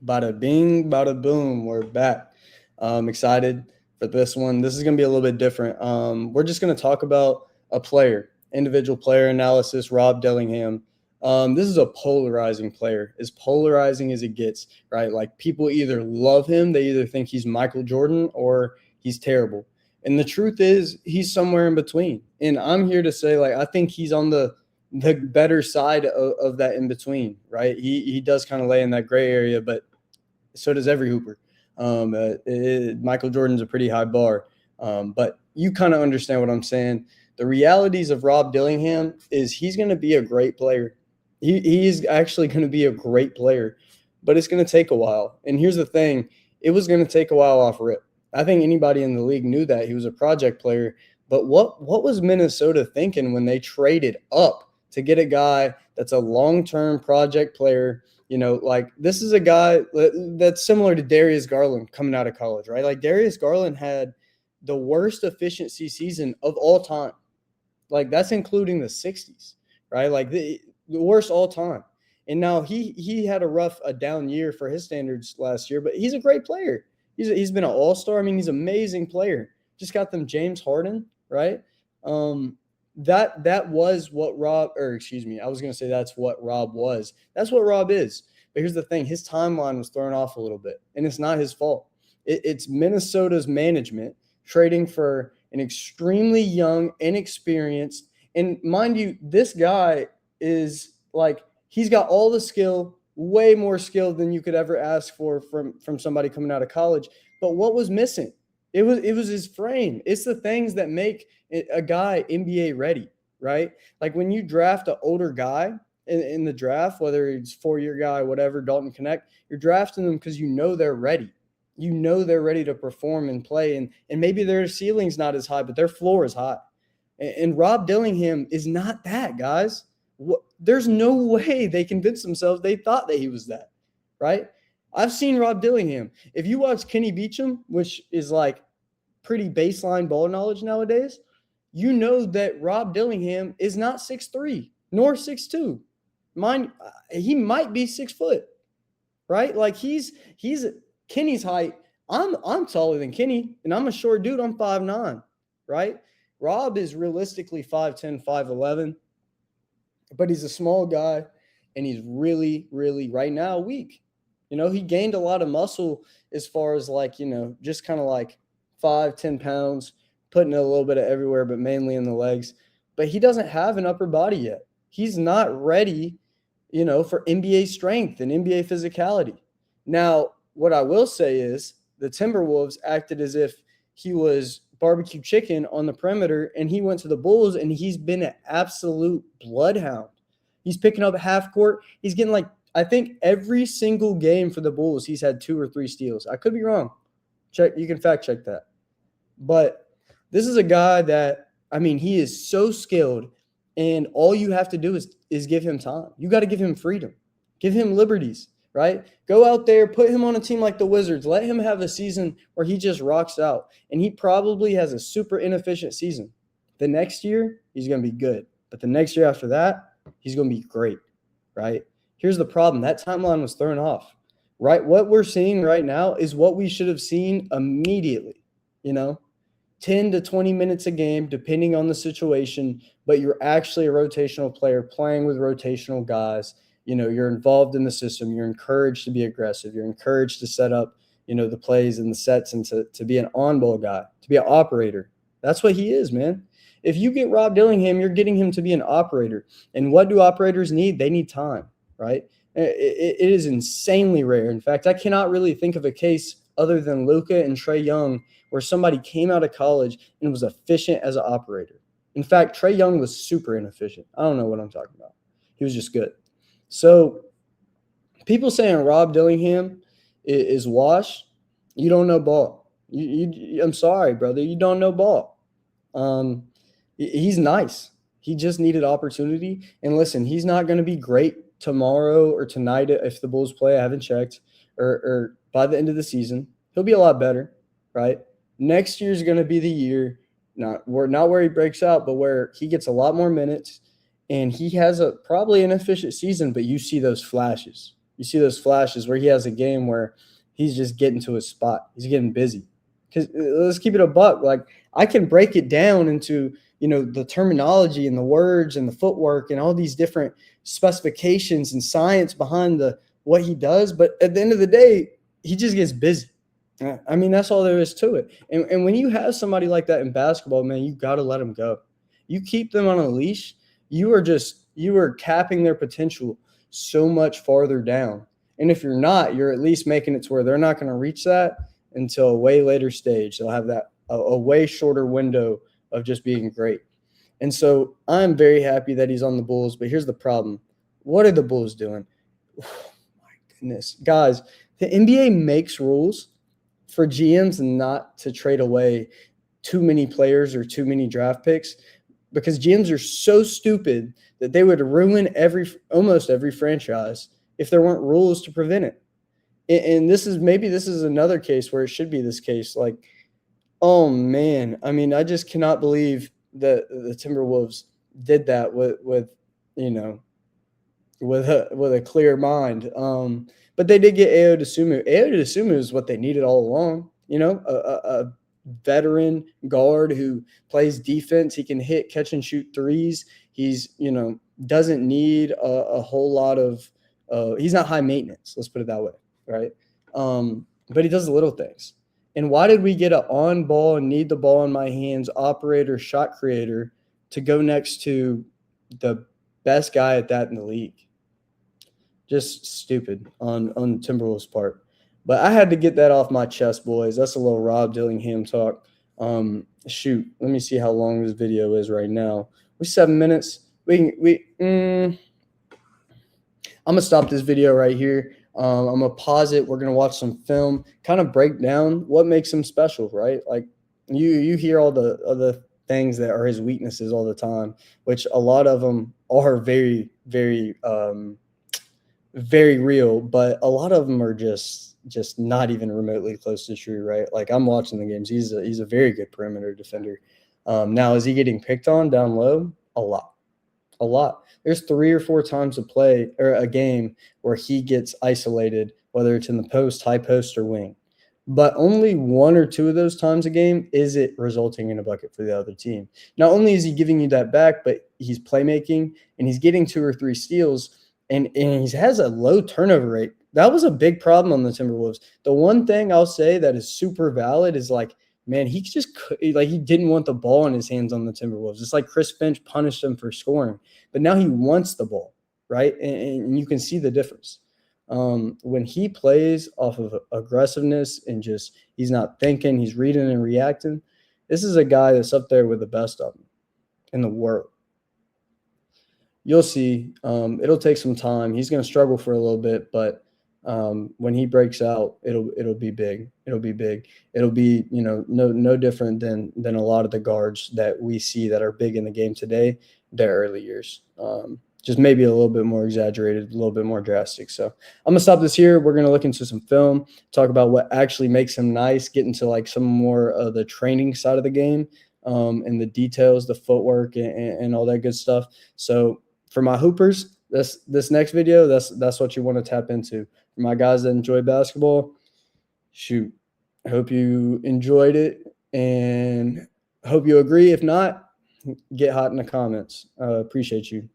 Bada bing, bada boom. We're back. Excited for this one. This is going to be a little bit different. We're just going to talk about a player, individual player analysis, Rob Dillingham. This is a polarizing player, as polarizing as it gets, right? Like people either love him, they either think he's Michael Jordan or he's terrible. And the truth is, he's somewhere in between. And I'm here to say, like, I think he's on the better side of that in between, right? He does kind of lay in that gray area, but so does every hooper. Michael Jordan's a pretty high bar, but you kind of understand what I'm saying. The realities of Rob Dillingham is he's going to be a great player. He's actually going to be a great player, but it's going to take a while. And here's the thing: it was going to take a while off rip. I think anybody in the league knew that he was a project player. But what was Minnesota thinking when they traded up to get a guy that's a long-term project player? Like this is a guy that's similar to Darius Garland coming out of college, right? Like Darius Garland had the worst efficiency season of all time. Like that's including the 60s, right? Like the worst all time. And now he had a down year for his standards last year, but he's a great player. He's been an all-star. I mean, he's an amazing player. Just got them James Harden, right? That was what Rob, or excuse me, I was going to say that's what Rob was. That's what Rob is. But here's the thing: his timeline was thrown off a little bit, and it's not his fault. It's Minnesota's management trading for an extremely young, inexperienced, and mind you, this guy is like he's got all the skill, way more skill than you could ever ask for from somebody coming out of college. But what was missing? It was his frame. It's the things that make a guy NBA ready, right? Like when you draft an older guy in the draft, whether it's 4-year guy, whatever, Dalton Connect, you're drafting them because you know they're ready. You know they're ready to perform and play, and maybe their ceiling's not as high, but their floor is high. And Rob Dillingham is not that, guys. There's no way they convinced themselves they thought that he was that, right? I've seen Rob Dillingham. If you watch Kenny Beecham, which is like pretty baseline ball knowledge nowadays, you know that Rob Dillingham is not 6'3", nor 6'2". He might be 6 foot, right? Like he's Kenny's height. I'm taller than Kenny, and I'm a short dude. I'm 5'9", right? Rob is realistically 5'10", 5'11", but he's a small guy, and he's really, really right now weak. He gained a lot of muscle as far as like, just kind of like 5-10 pounds, putting it a little bit of everywhere, but mainly in the legs. But he doesn't have an upper body yet. He's not ready, for NBA strength and NBA physicality. Now, what I will say is the Timberwolves acted as if he was barbecue chicken on the perimeter, and he went to the Bulls, and he's been an absolute bloodhound. He's picking up half court. He's getting like, I think every single game for the Bulls, he's had 2 or 3 steals. I could be wrong. You can fact check that. But this is a guy that, I mean, he is so skilled, and all you have to do is give him time. You got to give him freedom. Give him liberties, right? Go out there, put him on a team like the Wizards. Let him have a season where he just rocks out, and he probably has a super inefficient season. The next year, he's going to be good. But the next year after that, he's going to be great, right? Here's the problem. That timeline was thrown off, right? What we're seeing right now is what we should have seen immediately, 10 to 20 minutes a game, depending on the situation, but you're actually a rotational player playing with rotational guys. You're involved in the system. You're encouraged to be aggressive. You're encouraged to set up, the plays and the sets and to be an on-ball guy, to be an operator. That's what he is, man. If you get Rob Dillingham, you're getting him to be an operator. And what do operators need? They need time, right? It is insanely rare. In fact, I cannot really think of a case other than Luka and Trae Young where somebody came out of college and was efficient as an operator. In fact, Trae Young was super inefficient. I don't know what I'm talking about. He was just good. So people saying Rob Dillingham is washed, you don't know ball. I'm sorry, brother. You don't know ball. He's nice. He just needed opportunity. And listen, he's not going to be great tomorrow or tonight if the Bulls play. I haven't checked. Or by the end of the season, he'll be a lot better, right? Next year's going to be the year, not where he breaks out, but where he gets a lot more minutes, and he has probably an efficient season, but you see those flashes, You see those flashes where he has a game where he's just getting to his spot. He's getting busy. Because let's keep it a buck. Like I can break it down into the terminology and the words and the footwork and all these different specifications and science behind the what he does. But at the end of the day, he just gets busy. I mean, that's all there is to it. And when you have somebody like that in basketball, man, you got to let them go. You keep them on a leash, you are capping their potential so much farther down. And if you're not, you're at least making it to where they're not going to reach that until a way later stage. They'll have that a way shorter window of just being great. And so I'm very happy that he's on the Bulls. But here's the problem. What are the Bulls doing? Oh, my goodness. Guys, the NBA makes rules for GMs not to trade away too many players or too many draft picks because GMs are so stupid that they would ruin almost every franchise if there weren't rules to prevent it. And this is another case where it should be this case. Like, oh man, I mean, I just cannot believe that the Timberwolves did that with a clear mind. But they did get Ayo Dosunmu. Ayo Dosunmu is what they needed all along. A veteran guard who plays defense. He can hit, catch, and shoot threes. He's doesn't need a whole lot of. He's not high maintenance. Let's put it that way, right? But he does the little things. And why did we get an on ball and need the ball in my hands operator, shot creator to go next to the best guy at that in the league? Just stupid on Timberwolves' part. But I had to get that off my chest, boys. That's a little Rob Dillingham talk. Shoot, let me see how long this video is right now. We're 7 minutes. I'm gonna stop this video right here. I'm gonna pause it. We're gonna watch some film, kind of break down what makes him special, right? Like you hear all the other things that are his weaknesses all the time, which a lot of them are very, very, very real, but a lot of them are just not even remotely close to true, right? Like I'm watching the games. He's a very good perimeter defender. Now, is he getting picked on down low? A lot. There's 3 or 4 times a game where he gets isolated, whether it's in the post, high post, or wing. But only 1 or 2 of those times a game is it resulting in a bucket for the other team. Not only is he giving you that back, but he's playmaking and he's getting 2 or 3 steals, and he has a low turnover rate. That was a big problem on the Timberwolves. The one thing I'll say that is super valid is man, he didn't want the ball in his hands on the Timberwolves. It's like Chris Finch punished him for scoring, but now he wants the ball, right? And you can see the difference. When he plays off of aggressiveness and just he's not thinking, he's reading and reacting, this is a guy that's up there with the best of them in the world. You'll see. It'll take some time. He's going to struggle for a little bit, but when he breaks out, it'll be big. It'll be big. It'll be no different than a lot of the guards that we see that are big in the game today. Their early years, just maybe a little bit more exaggerated, a little bit more drastic. So I'm gonna stop this here. We're gonna look into some film, talk about what actually makes him nice, get into like some more of the training side of the game, and the details, the footwork, and all that good stuff. So for my hoopers, this next video, that's what you want to tap into. For my guys that enjoy basketball, shoot, I hope you enjoyed it and hope you agree. If not, get hot in the comments. Appreciate you.